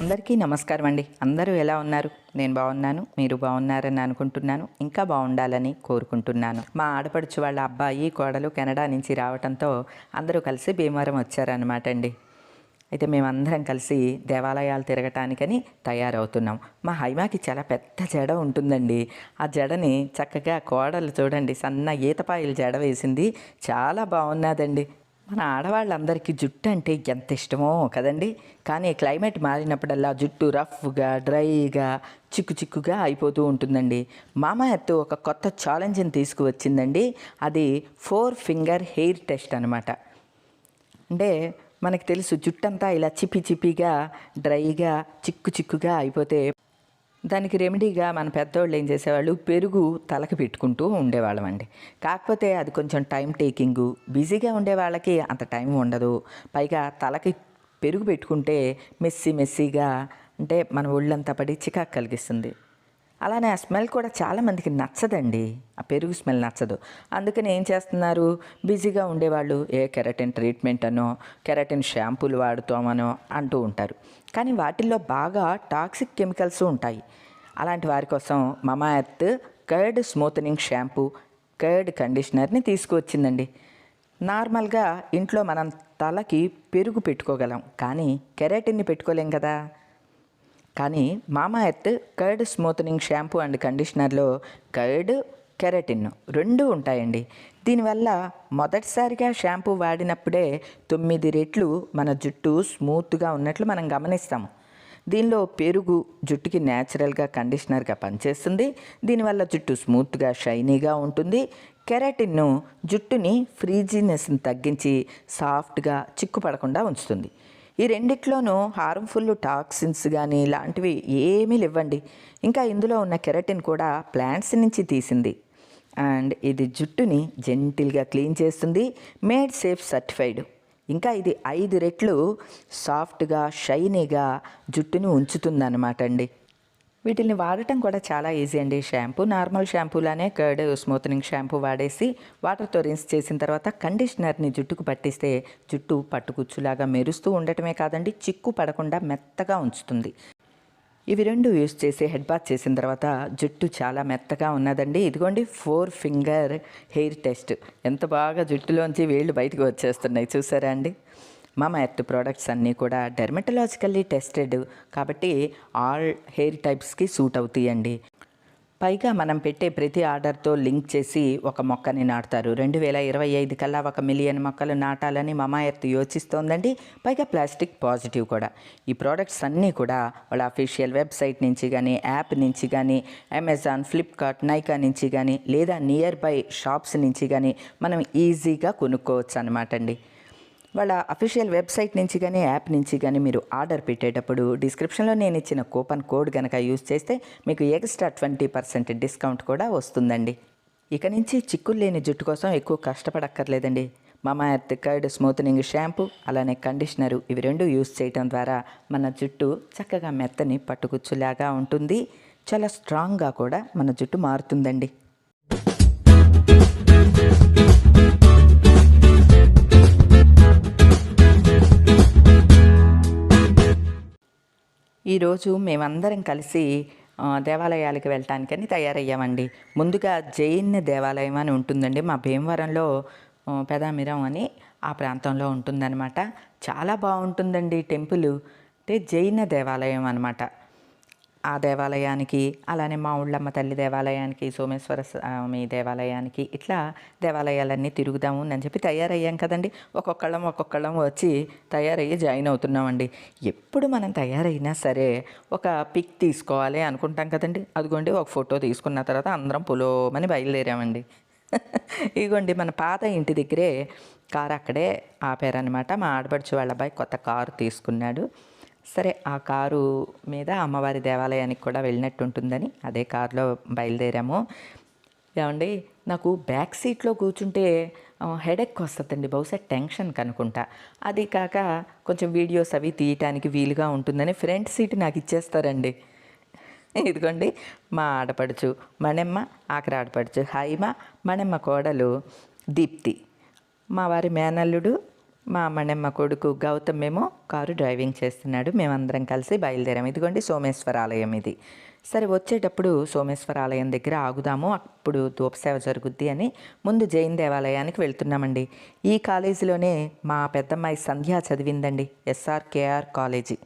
అందరికీ నమస్కారం అండి. అందరూ ఎలా ఉన్నారు? నేను బాగున్నాను. మీరు బాగున్నారని అనుకుంటున్నాను. ఇంకా బాగుండాలని కోరుకుంటున్నాను. మా ఆడపడుచు వాళ్ళ అబ్బాయి కోడలు కెనడా నుంచి రావడంతో అందరూ కలిసి భీమవరం వచ్చారనమాట అండి. అయితే మేమందరం కలిసి దేవాలయాలు తిరగటానికని తయారవుతున్నాం. మా హైమాకి చాలా పెద్ద జడ ఉంటుందండి. ఆ జడని చక్కగా కోడలు చూడండి సన్న ఈతపాయలు జడ వేసింది. చాలా బాగున్నదండి. మన ఆడవాళ్ళందరికీ జుట్టు అంటే ఎంత ఇష్టమో కదండి. కానీ క్లైమేట్ మారినప్పుడల్లా జుట్టు రఫ్గా డ్రైగా చిక్కుగా అయిపోతూ ఉంటుందండి. మామా ఎర్త్ ఒక కొత్త ఛాలెంజ్ని తీసుకువచ్చిందండి. అది 4 ఫింగర్ హెయిర్ టెస్ట్ అనమాట. అంటే మనకు తెలుసు జుట్టంతా ఇలా చిప్పిగా డ్రైగా చిక్కుగా అయిపోతే దానికి రెమెడీగా మన పెద్దవాళ్ళు ఏం చేసేవాళ్ళు, పెరుగు తలకి పెట్టుకుంటూ ఉండేవాళ్ళం అండి. కాకపోతే అది కొంచెం టైం టేకింగు, బిజీగా ఉండే వాళ్ళకి అంత టైం ఉండదు. పైగా తలకి పెరుగు పెట్టుకుంటే మెస్సీగా అంటే మన ఒళ్ళంతా పడి చికాకు కలిగిస్తుంది. అలానే ఆ స్మెల్ కూడా చాలామందికి నచ్చదండి. ఆ పెరుగు స్మెల్ నచ్చదు. అందుకని ఏం చేస్తున్నారు, బిజీగా ఉండేవాళ్ళు కెరటిన్ ట్రీట్మెంట్ అనో కెరటిన్ షాంపూలు వాడుతామనో అంటూ ఉంటారు. కానీ వాటిల్లో బాగా టాక్సిక్ కెమికల్స్ ఉంటాయి. అలాంటి వారి కోసం Mamaearth curd smoothening shampoo, curd కండిషనర్ని తీసుకువచ్చిందండి. నార్మల్గా ఇంట్లో మనం తలకి పెరుగు పెట్టుకోగలం, కానీ కెరటిన్ని పెట్టుకోలేం కదా. కానీ Mamaearth curd smoothening shampoo and కండిషనర్లో కర్డ్ కెరటిన్ 2 ఉంటాయండి. దీనివల్ల మొదటిసారిగా షాంపూ వాడినప్పుడే 9 రెట్లు మన జుట్టు స్మూత్గా ఉన్నట్లు మనం గమనిస్తాము. దీనిలో పెరుగు జుట్టుకి న్యాచురల్గా కండిషనర్గా పనిచేస్తుంది. దీనివల్ల జుట్టు స్మూత్గా షైనీగా ఉంటుంది. కెరటిన్ను జుట్టుని ఫ్రీజీనెస్ని తగ్గించి సాఫ్ట్గా చిక్కుపడకుండా ఉంచుతుంది. ఈ రెండిట్లోనూ హార్మ్ఫుల్ టాక్సిన్స్ కానీ ఇలాంటివి ఏమీ లేవండి. ఇంకా ఇందులో ఉన్న కెరటిన్ కూడా ప్లాంట్స్ నుంచి తీసింది. అండ్ ఇది జుట్టుని జెంటిల్గా క్లీన్ చేస్తుంది. Made safe certified. ఇంకా ఇది 5 రెట్లు సాఫ్ట్గా షైనీగా జుట్టుని ఉంచుతుందన్నమాట అండి. వీటిని వాడటం కూడా చాలా ఈజీ అండి. షాంపూ నార్మల్ షాంపూలానే కర్డ్ స్మూతనింగ్ షాంపూ వాడేసి వాటర్తో రిన్స్ చేసిన తర్వాత కండిషనర్ని జుట్టుకు పట్టిస్తే జుట్టు పట్టుకుచ్చులాగా మెరుస్తూ ఉండటమే కాదండి, చిక్కు పడకుండా మెత్తగా ఉంచుతుంది. ఇవి 2 యూస్ చేసి హెడ్ బాత్ చేసిన తర్వాత జుట్టు చాలా మెత్తగా ఉన్నదండి. ఇదిగోండి 4 ఫింగర్ హెయిర్ టెస్ట్. ఎంత బాగా జుట్టులోంచి వేళ్ళు బయటకు వచ్చేస్తున్నాయి చూసారా అండి. మామా ఎర్త్ ప్రోడక్ట్స్ అన్నీ కూడా డెర్మటలాజికల్లీ టెస్టెడ్ కాబట్టి ఆల్ హెయిర్ టైప్స్కి సూట్ అవుతాయండి. పైగా మనం పెట్టే ప్రతి ఆర్డర్తో లింక్ చేసి ఒక మొక్కని నాటుతారు. 2025 కల్లా 1 మిలియన్ మొక్కలు నాటాలని మామా ఎర్త్ యోచిస్తోందండి. పైగా ప్లాస్టిక్ పాజిటివ్ కూడా. ఈ ప్రోడక్ట్స్ అన్నీ కూడా వాళ్ళ అఫీషియల్ వెబ్సైట్ నుంచి కానీ, యాప్ నుంచి కానీ, అమెజాన్, ఫ్లిప్కార్ట్, నైకా నుంచి కానీ, లేదా నియర్ బై షాప్స్ నుంచి కానీ మనం ఈజీగా కొనుక్కోవచ్చు అనమాట అండి. వాళ్ళ అఫీషియల్ వెబ్సైట్ నుంచి కానీ, యాప్ నుంచి కానీ మీరు ఆర్డర్ పెట్టేటప్పుడు డిస్క్రిప్షన్లో నేను ఇచ్చిన కూపన్ కోడ్ కనుక యూజ్ చేస్తే మీకు ఎక్స్ట్రా 20% డిస్కౌంట్ కూడా వస్తుందండి. ఇక నుంచి చిక్కులు లేని జుట్టు కోసం ఎక్కువ కష్టపడక్కర్లేదండి. మామా ఎర్త్ కర్డ్ స్మూతనింగ్ షాంపూ అలానే కండిషనరు ఇవి 2 యూజ్ చేయడం ద్వారా మన జుట్టు చక్కగా మెత్తని పట్టుకుచ్చులాగా ఉంటుంది. చాలా స్ట్రాంగ్గా కూడా మన జుట్టు మారుతుందండి. ఈరోజు మేమందరం కలిసి దేవాలయాలకు వెళ్ళటానికని తయారయ్యామండి. ముందుగా జైన్ దేవాలయం అని ఉంటుందండి మా భీమవరంలో. పెదామిరం అని ఆ ప్రాంతంలో ఉంటుందన్నమాట. చాలా బాగుంటుందండి టెంపుల్. అంటే జైన దేవాలయం అనమాట. ఆ దేవాలయానికి అలానే మా ఊళ్ళమ్మ తల్లి దేవాలయానికి, సోమేశ్వర స్వామి దేవాలయానికి ఇట్లా దేవాలయాలన్నీ తిరుగుదాము అని చెప్పి తయారయ్యాం కదండి. ఒక్కొక్కళ్ళం వచ్చి తయారయ్యి జాయిన్ అవుతున్నామండి. ఎప్పుడు మనం తయారైనా సరే ఒక పిక్ తీసుకోవాలి అనుకుంటాం కదండి. అదిగోండి ఒక ఫోటో తీసుకున్న తర్వాత అందరం పులోమని బయలుదేరామండి. ఇదిగోండి మన పాత ఇంటి దగ్గరే కారు అక్కడే ఆపారనమాట. మా ఆడపడుచు వాళ్ళ అబ్బాయి కొత్త కారు తీసుకున్నాడు. సరే ఆ కారు మీద అమ్మవారి దేవాలయానికి కూడా వెళ్ళినట్టు ఉంటుందని అదే కారులో బయలుదేరాము. ఏమండి నాకు బ్యాక్ సీట్లో కూర్చుంటే హెడేక్ వస్తుందండి, బహుశా టెన్షన్ కనుకుంటా. అది కాక కొంచెం వీడియోస్ అవి తీయటానికి వీలుగా ఉంటుందని ఫ్రంట్ సీట్ నాకు ఇచ్చేస్తారండి. ఇదిగోండి మా ఆడపడుచు మణెమ్మ, ఆఖరి ఆడపడుచు హైమ, మణెమ్మ కోడలు దీప్తి, మా వారి మేనల్లుడు మా మణెమ్మ కొడుకు గౌతమ్ ఏమో కారు డ్రైవింగ్ చేస్తున్నాడు. మేమందరం కలిసి బయలుదేరాం. ఇదిగోండి సోమేశ్వర ఆలయం ఇది. సరే వచ్చేటప్పుడు సోమేశ్వర ఆలయం దగ్గర ఆగుదాము, అప్పుడు ధూపసేవ జరుగుద్ది అని ముందు జైన్ దేవాలయానికి వెళ్తున్నామండి. ఈ కాలేజీలోనే మా పెద్దమ్మాయి సంధ్య చదివిందండి. SRKR కాలేజీ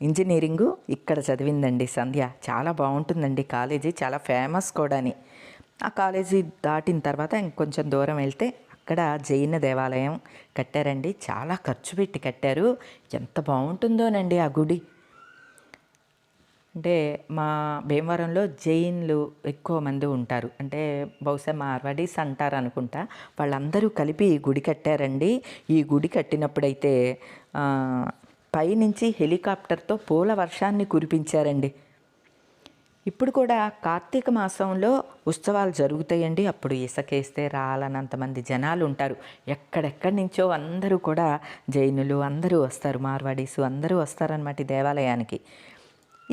ఇంజనీరింగు ఇక్కడ చదివిందండి సంధ్య. చాలా బాగుంటుందండి కాలేజీ, చాలా ఫేమస్ కూడాని. ఆ కాలేజీ దాటిన తర్వాత ఇంకొంచెం దూరం వెళ్తే అక్కడ జైన దేవాలయం కట్టారండి. చాలా ఖర్చు పెట్టి కట్టారు. ఎంత బాగుంటుందోనండి ఆ గుడి. అంటే మా భీమవరంలో జైన్లు ఎక్కువ మంది ఉంటారు. అంటే బహుశా మార్వాడీస్ అంటారు అనుకుంటా. వాళ్ళందరూ కలిపి ఈ గుడి కట్టారండి. ఈ గుడి కట్టినప్పుడైతే పైనుంచి హెలికాప్టర్తో పూల వర్షాన్ని కురిపించారండి. ఇప్పుడు కూడా కార్తీక మాసంలో ఉత్సవాలు జరుగుతాయండి. అప్పుడు ఇసకేస్తే రాలనంతమంది జనాలు ఉంటారు. ఎక్కడెక్కడి నుంచో అందరూ కూడా జైనులు అందరూ వస్తారు, మార్వాడీసు అందరూ వస్తారనమాట ఈ దేవాలయానికి.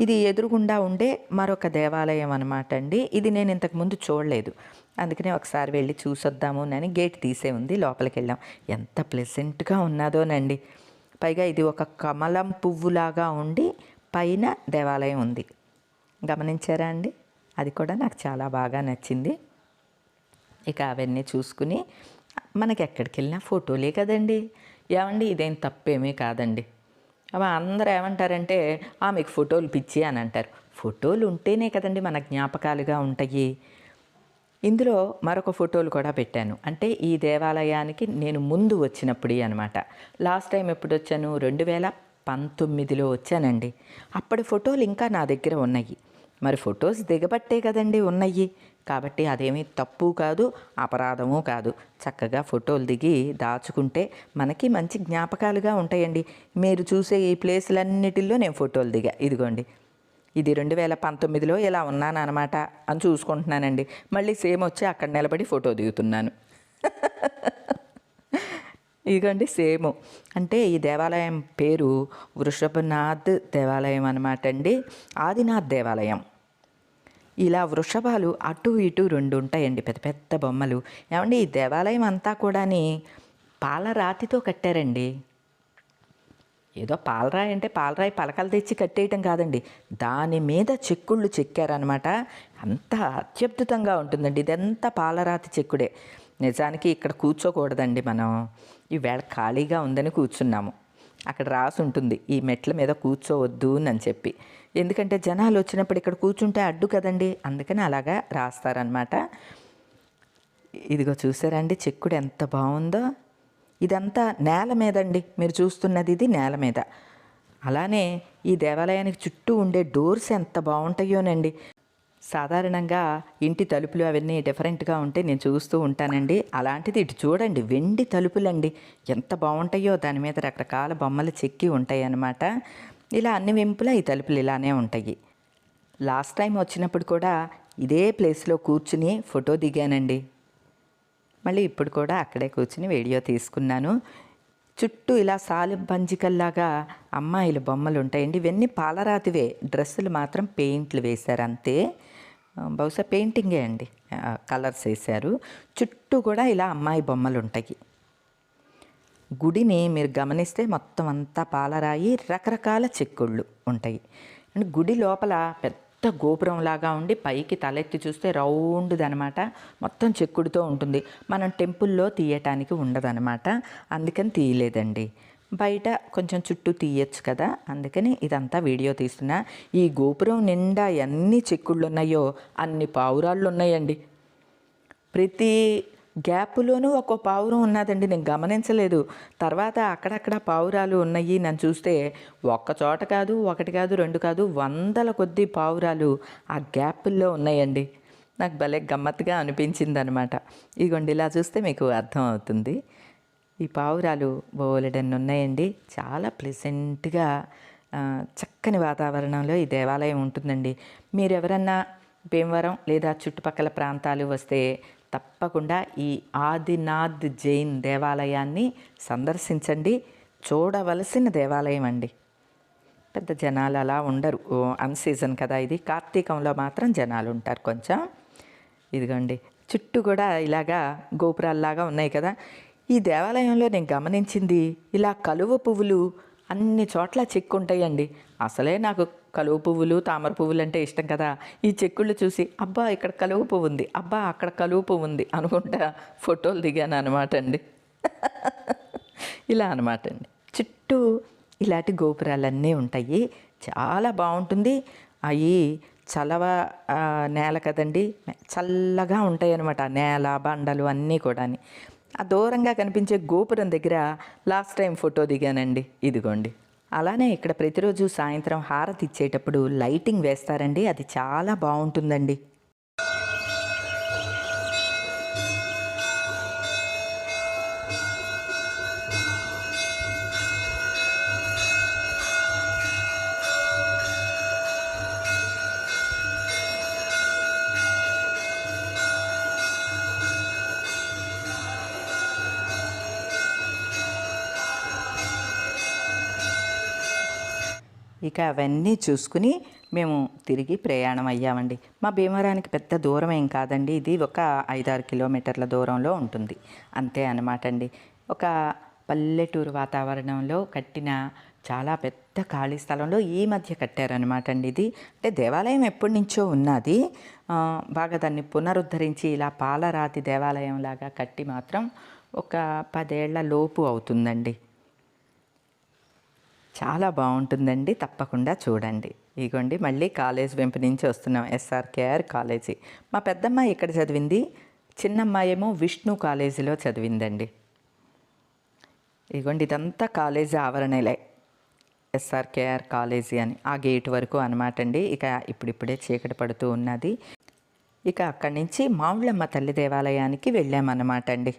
ఇది ఎదురుగుండా ఉండే మరొక దేవాలయం అనమాట అండి. ఇది నేను ఇంతకుముందు చూడలేదు, అందుకనే ఒకసారి వెళ్ళి చూసొద్దాము అని గేట్ తీసే ఉంది. లోపలికి వెళ్ళాం. ఎంత ప్లెజెంట్గా ఉన్నదోనండి. పైగా ఇది ఒక కమలం పువ్వులాగా ఉండి పైన దేవాలయం ఉంది. గమనించారా అండి? అది కూడా నాకు చాలా బాగా నచ్చింది. ఇక అవన్నీ చూసుకుని మనకి ఎక్కడికి వెళ్ళినా ఫోటోలే కదండి. ఏమండి ఇదేం తప్పేమీ కాదండి. అవి అందరూ ఏమంటారంటే మీకు ఫోటోలు పిచ్చి అని అంటారు. ఫోటోలు ఉంటేనే కదండి మన జ్ఞాపకాలుగా ఉంటాయి. ఇందులో మరొక ఫోటోలు కూడా పెట్టాను. అంటే ఈ దేవాలయానికి నేను ముందు వచ్చినప్పుడు అనమాట. లాస్ట్ టైం ఎప్పుడు వచ్చాను? 2019లో వచ్చానండి. అప్పటి ఫోటోలు ఇంకా నా దగ్గర ఉన్నాయి. మరి ఫొటోస్ దిగబట్టే కదండి ఉన్నాయి. కాబట్టి అదేమీ తప్పు కాదు, అపరాధము కాదు. చక్కగా ఫోటోలు దిగి దాచుకుంటే మనకి మంచి జ్ఞాపకాలుగా ఉంటాయండి. మీరు చూసే ఈ ప్లేసులన్నిటిలో నేను ఫోటోలు దిగా. ఇదిగోండి, ఇది 2019లో ఇలా ఉన్నాను అనమాట అని చూసుకుంటున్నానండి. మళ్ళీ సేమ్ వచ్చి అక్కడ నిలబడి ఫోటో దిగుతున్నాను. ఇదిగోండి సేము. అంటే ఈ దేవాలయం పేరు వృషభనాథ్ దేవాలయం అనమాట అండి. ఆదినాథ్ దేవాలయం. ఇలా వృషభాలు అటు ఇటు 2 ఉంటాయండి, పెద్ద పెద్ద బొమ్మలు. ఏమండి ఈ దేవాలయం అంతా కూడాని పాలరాతితో కట్టారండి. ఏదో పాలరాయి అంటే పాలరాయి పలకలు తెచ్చి కట్టేయటం కాదండి, దాని మీద చెక్కుళ్ళు చెక్కారనమాట. అంత అత్యద్భుతంగా ఉంటుందండి. ఇదంతా పాలరాతి చెక్కుడే. నిజానికి ఇక్కడ కూర్చోకూడదండి మనం. ఈవేళ ఖాళీగా ఉందని కూర్చున్నాము. అక్కడ రాసి ఉంటుంది ఈ మెట్ల మీద కూర్చోవద్దు అని చెప్పి. ఎందుకంటే జనాలు వచ్చినప్పుడు ఇక్కడ కూర్చుంటే అడ్డు కదండి, అందుకని అలాగా రాస్తారనమాట. ఇదిగో చూసారండి చెక్కుడు ఎంత బాగుందో. ఇదంతా నేల మీద అండి, మీరు చూస్తున్నది ఇది నేల మీద. అలానే ఈ దేవాలయానికి చుట్టూ ఉండే డోర్స్ ఎంత బాగుంటాయోనండి. సాధారణంగా ఇంటి తలుపులు అవన్నీ డిఫరెంట్గా ఉంటే నేను చూస్తూ ఉంటానండి. అలాంటిది ఇటు చూడండి, వెండి తలుపులండి, ఎంత బాగుంటాయో. దాని మీద రకరకాల బొమ్మలు చెక్కి ఉంటాయి అన్నమాట. ఇలా అన్ని వెంపులా ఈ తలుపులు ఇలానే ఉంటాయి. లాస్ట్ టైం వచ్చినప్పుడు కూడా ఇదే ప్లేస్లో కూర్చుని ఫోటో దిగానండి. మళ్ళీ ఇప్పుడు కూడా అక్కడే కూర్చుని వీడియో తీసుకున్నాను. చుట్టూ ఇలా సాలిబంజికల్లాగా అమ్మాయిల బొమ్మలు ఉంటాయండి. ఇవన్నీ పాలరాతివే, డ్రెస్సులు మాత్రం పెయింట్లు వేశారు అంతే. బహుశా పెయింటింగే అండి, కలర్స్ వేశారు. చుట్టూ కూడా ఇలా అమ్మాయి బొమ్మలు ఉంటాయి. గుడిని మీరు గమనిస్తే మొత్తం అంతా పాలరాయి, రకరకాల చెక్కుళ్ళు ఉంటాయి. అండ్ గుడి లోపల పెద్ద గోపురంలాగా ఉండి పైకి తలెత్తి చూస్తే రౌండ్దనమాట, మొత్తం చెక్కుడుతో ఉంటుంది. మనం టెంపుల్లో తీయటానికి ఉండదనమాట, అందుకని తీయలేదండి. బయట కొంచెం చుట్టూ తీయచ్చు కదా, అందుకని ఇదంతా వీడియో తీస్తున్నా. ఈ గోపురం నిండా ఎన్ని చెక్కుళ్ళు ఉన్నాయో అన్ని పావురాళ్ళు ఉన్నాయండి. ప్రతి గ్యాప్లోనూ ఒక్కో పావురం ఉన్నదండి, నేను గమనించలేదు. తర్వాత అక్కడక్కడ పావురాలు ఉన్నాయి నన్ను చూస్తే. ఒక్క చోట కాదు, ఒకటి కాదు, 2 కాదు, 100ల కొద్దీ పావురాలు ఆ గ్యాపుల్లో ఉన్నాయండి. నాకు భలే గమ్మత్తుగా అనిపించింది అనమాట. ఇదిగోండి ఇలా చూస్తే మీకు అర్థం అవుతుంది. ఈ పావురాలు బోలెడన్ని ఉన్నాయండి. చాలా ప్లెజెంట్గా చక్కని వాతావరణంలో ఈ దేవాలయం ఉంటుందండి. మీరు ఎవరన్నా భీమవరం లేదా చుట్టుపక్కల ప్రాంతాలు వస్తే తప్పకుండా ఈ ఆదినాథ్ జైన్ దేవాలయాన్ని సందర్శించండి. చూడవలసిన దేవాలయం అండి. పెద్ద జనాలు అలా ఉండరు, అన్సీజన్ కదా ఇది. కార్తీకంలో మాత్రం జనాలు ఉంటారు కొంచెం. ఇదిగోండి చుట్టూ కూడా ఇలాగా గోపురాల్లాగా ఉన్నాయి కదా. ఈ దేవాలయంలో నేను గమనించింది ఇలా కలువ పువ్వులు అన్ని చోట్ల చెక్కుంటాయండి. అసలే నాకు కలువ పువ్వులు తామర పువ్వులు అంటే ఇష్టం కదా. ఈ చెక్కుళ్ళు చూసి అబ్బా ఇక్కడ కలువ పువ్వు ఉంది, అబ్బా అక్కడ కలువ పువ్వు ఉంది అనుకుంటా ఫోటోలు దిగాను అనమాట అండి. ఇలా అనమాట అండి. చుట్టూ ఇలాంటి గోపురాలన్నీ ఉంటాయి. చాలా బాగుంటుంది. అవి చలవ నేల కదండి, చల్లగా ఉంటాయి అన్నమాట. నేల బండలు అన్నీ కూడా. ఆ దూరంగా కనిపించే గోపురం దగ్గర లాస్ట్ టైం ఫోటో దిగానండి. ఇదిగోండి. అలానే ఇక్కడ ప్రతిరోజు సాయంత్రం హారతి ఇచ్చేటప్పుడు లైటింగ్ వేస్తారండి. అది చాలా బాగుంటుందండి. ఇక అవన్నీ చూసుకుని మేము తిరిగి ప్రయాణం అయ్యామండి. మా భీమవరానికి పెద్ద దూరం ఏం కాదండి. ఇది ఒక 5-6 కిలోమీటర్ల దూరంలో ఉంటుంది, అంతే అనమాట అండి. ఒక పల్లెటూరు వాతావరణంలో కట్టిన చాలా పెద్ద ఖాళీ స్థలంలో ఈ మధ్య కట్టారనమాట అండి. ఇది అంటే దేవాలయం ఎప్పటి నుంచో ఉన్నది. బాగా దాన్ని పునరుద్ధరించి ఇలా పాలరాతి దేవాలయం లాగా కట్టి మాత్రం ఒక 10 ఏళ్ల లోపు అవుతుందండి. చాలా బాగుంటుందండి, తప్పకుండా చూడండి. ఇగోండి మళ్ళీ కాలేజ్ వెంపు నుంచి వస్తున్నాం, ఎస్ఆర్కేఆర్ కాలేజీ. మా పెద్దమ్మాయి ఇక్కడ చదివింది, చిన్నమ్మాయి ఏమో విష్ణు కాలేజీలో చదివిందండి. ఇగోండి ఇదంతా కాలేజీ ఆవరణలే, ఎస్ఆర్కేఆర్ కాలేజీ అని ఆ గేట్ వరకు అనమాట అండి. ఇక ఇప్పుడిప్పుడే చీకటి పడుతూ ఉన్నది. ఇక అక్కడి నుంచి మావుళ్ళమ్మ తల్లి దేవాలయానికి వెళ్ళామన్నమాట అండి.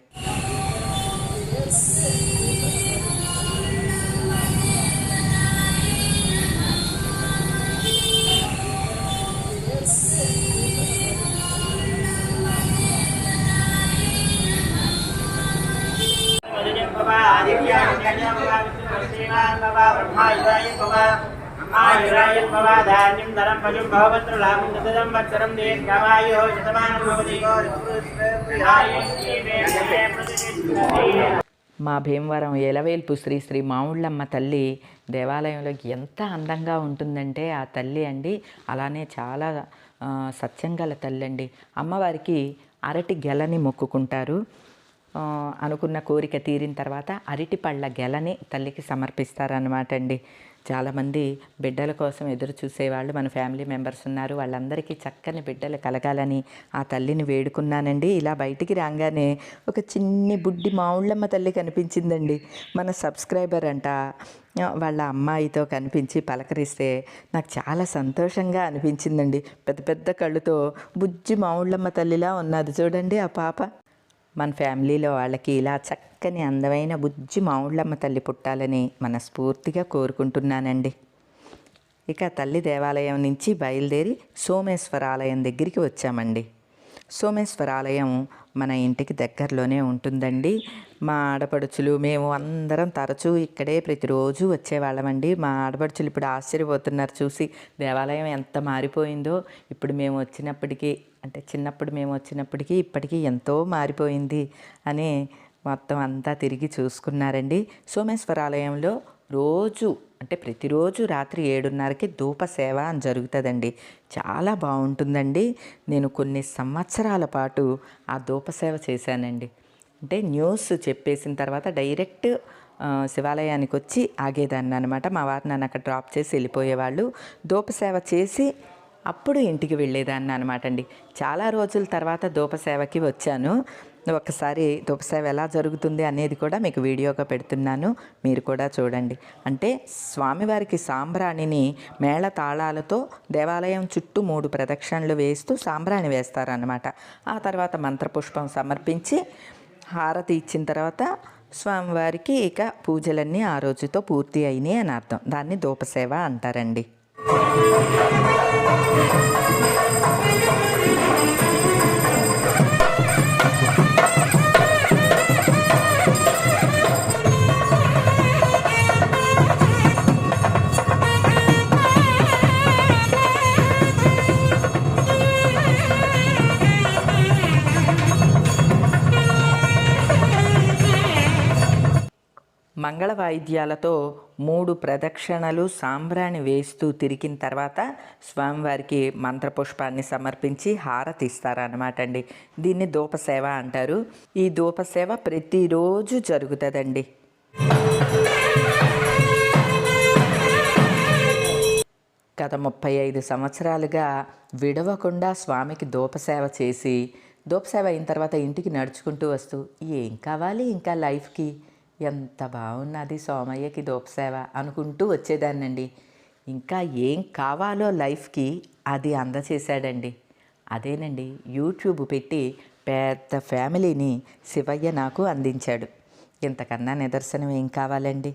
మా భీమవరం ఎలవేల్పు శ్రీ శ్రీ మావుళ్ళమ్మ తల్లి దేవాలయంలో ఎంత అందంగా ఉంటుందంటే ఆ తల్లి అండి. అలానే చాలా సత్యంగల తల్లి అండి. అమ్మవారికి అరటి గెలని మొక్కుకుంటారు. అనుకున్న కోరిక తీరిన తర్వాత అరటి పళ్ళ గెలని తల్లికి సమర్పిస్తారనమాట అండి. చాలామంది బిడ్డల కోసం ఎదురు చూసేవాళ్ళు మన ఫ్యామిలీ మెంబర్స్ ఉన్నారు. వాళ్ళందరికీ చక్కని బిడ్డలు కలగాలని ఆ తల్లిని వేడుకున్నానండి. ఇలా బయటికి రాగానే ఒక చిన్ని బుడ్డి మావుళ్ళమ్మ తల్లి కనిపించిందండి. మన సబ్స్క్రైబర్ అంట, వాళ్ళ అమ్మాయితో కనిపించి పలకరిస్తే నాకు చాలా సంతోషంగా అనిపించిందండి. పెద్ద పెద్ద కళ్ళుతో బుజ్జి మావుళ్ళమ్మ తల్లిలా ఉన్నది చూడండి ఆ పాప. మన ఫ్యామిలీలో వాళ్ళకి ఇలా చక్కని అందమైన బుజ్జి మావుళ్ళమ్మ తల్లి పుట్టాలని మనస్ఫూర్తిగా కోరుకుంటున్నానండి. ఇక తల్లి దేవాలయం నుంచి బయలుదేరి సోమేశ్వర ఆలయం దగ్గరికి వచ్చామండి. సోమేశ్వర ఆలయం మన ఇంటికి దగ్గరలోనే ఉంటుందండి. మా ఆడపడుచులు మేము అందరం తరచూ ఇక్కడే ప్రతిరోజు వచ్చేవాళ్ళమండి. మా ఆడపడుచులు ఇప్పుడు ఆశ్చర్యపోతున్నారు చూసి, దేవాలయం ఎంత మారిపోయిందో. ఇప్పుడు మేము వచ్చినప్పటికీ, అంటే చిన్నప్పుడు మేము వచ్చినప్పటికీ ఇప్పటికీ ఎంతో మారిపోయింది అని మొత్తం అంతా తిరిగి చూసుకున్నారండి. సోమేశ్వర ఆలయంలో రోజు అంటే ప్రతిరోజు రాత్రి 7:30కి ధూప సేవ అని జరుగుతుందండి. చాలా బాగుంటుందండి. నేను కొన్ని సంవత్సరాల పాటు ఆ ధూప సేవ చేశానండి. అంటే న్యూస్ చెప్పేసిన తర్వాత డైరెక్ట్ శివాలయానికి వచ్చి ఆగేదాన్ని అనమాట. మా వారు నన్ను అక్కడ డ్రాప్ చేసి వెళ్ళిపోయేవాళ్ళు. ధూప సేవ చేసి అప్పుడు ఇంటికి వెళ్ళేదాన్ని అనమాట అండి. చాలా రోజుల తర్వాత ధూపసేవకి వచ్చాను. ఒకసారి ధూపసేవ ఎలా జరుగుతుంది అనేది కూడా మీకు వీడియోగా పెడుతున్నాను, మీరు కూడా చూడండి. అంటే స్వామివారికి సాంబ్రాణిని మేళ తాళాలతో దేవాలయం చుట్టూ 3 ప్రదక్షిణలు వేస్తూ సాంబ్రాణి వేస్తారనమాట. ఆ తర్వాత మంత్రపుష్పం సమర్పించి హారతి ఇచ్చిన తర్వాత స్వామివారికి ఇక పూజలన్నీ ఆ రోజుతో పూర్తి అయినాయి అని అర్థం. దాన్ని ధూపసేవ అంటారండి. మంగళ వాయిద్యాలతో 3 ప్రదక్షిణలు సాంబ్రాణి వేస్తూ తిరిగిన తర్వాత స్వామివారికి మంత్రపుష్పాన్ని సమర్పించి హారతి ఇస్తారన్నమాట అండి. దీన్ని ధూపసేవ అంటారు. ఈ ధూపసేవ ప్రతిరోజు జరుగుతుందండి. గత 35 సంవత్సరాలుగా విడవకుండా స్వామికి ధూపసేవ చేసి, ధూపసేవ అయిన తర్వాత ఇంటికి నడుచుకుంటూ వస్తూ ఏం కావాలి ఇంకా లైఫ్కి, ఎంత బాగున్నది సోమయ్యకి ధూపసేవ అనుకుంటూ వచ్చేదాన్నండి. ఇంకా ఏం కావాలో లైఫ్కి అది అందచేశాడండి. అదేనండి యూట్యూబ్ పెట్టి పెద్ద ఫ్యామిలీని శివయ్య నాకు అందించాడు. ఇంతకన్నా నిదర్శనం ఏం కావాలండి.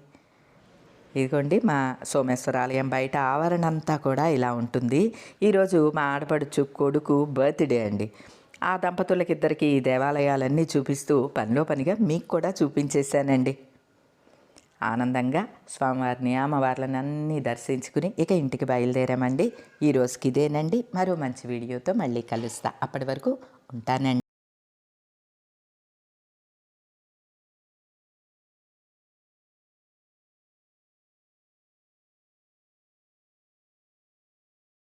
ఇదిగోండి మా సోమేశ్వర ఆలయం బయట ఆవరణ అంతా కూడా ఇలా ఉంటుంది. ఈరోజు మా ఆడపడుచు కొడుకు బర్త్డే అండి. ఆ దంపతులకిద్దరికి ఈ దేవాలయాలన్నీ చూపిస్తూ పనిలో పనిగా మీకు కూడా చూపించేశానండి. ఆనందంగా స్వామివారిని అమ్మవార్లను అన్నీ దర్శించుకుని ఇక ఇంటికి బయలుదేరామండి. ఈ రోజుకి ఇదేనండి. మరో మంచి వీడియోతో మళ్ళీ కలుస్తా. అప్పటి వరకు ఉంటానండి.